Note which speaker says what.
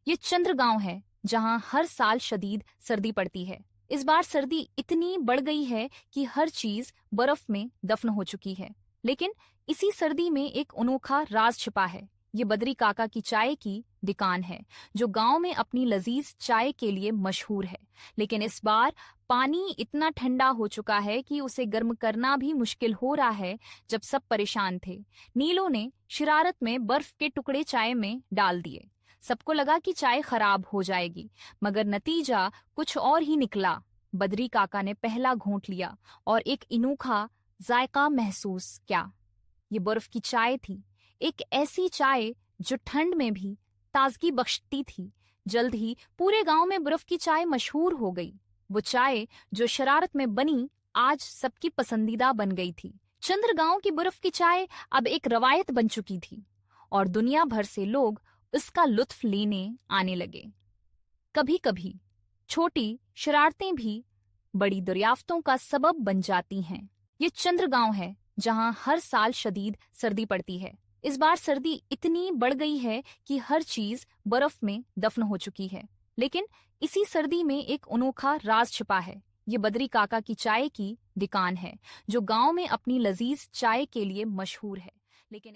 Speaker 1: ये चंद्र गांव है जहां हर साल शदीद सर्दी पड़ती है। इस बार सर्दी इतनी बढ़ गई है कि हर चीज बर्फ में दफन हो चुकी है। लेकिन इसी सर्दी में एक अनोखा राज छिपा है। ये बद्री काका की चाय की दुकान है जो गांव में अपनी लजीज चाय के लिए मशहूर है। लेकिन इस बार पानी इतना ठंडा हो चुका है कि उसे गर्म करना भी मुश्किल हो रहा है। जब सब परेशान थे, नीलो ने शरारत में बर्फ के टुकड़े चाय में डाल दिए। सबको लगा कि चाय खराब हो जाएगी, मगर नतीजा कुछ और ही निकला। बद्री काका ने पहला घूंट लिया और एक अनोखा जायका महसूस किया। ये बर्फ की चाय थी, एक ऐसी चाय जो ठंड में भी ताजगी बख्शती थी। जल्द ही पूरे गांव में बर्फ की चाय मशहूर हो गई। वो चाय जो शरारत में बनी आज सबकी पसंदीदा बन गई थी। चंद्र गांव की बर्फ की चाय अब एक रवायत बन चुकी थी और दुनिया भर से लोग इसका लुत्फ लेने आने लगे। कभी कभी छोटी शरारतें भी बड़ी दरियाफ्तों का सबब बन जाती हैं। ये चंद्र गांव है जहां हर साल शदीद सर्दी पड़ती है। इस बार सर्दी इतनी बढ़ गई है कि हर चीज बर्फ में दफन हो चुकी है। लेकिन इसी सर्दी में एक अनोखा राज छिपा है। ये बद्री काका की चाय की दुकान है जो गांव में अपनी लजीज चाय के लिए मशहूर है। लेकिन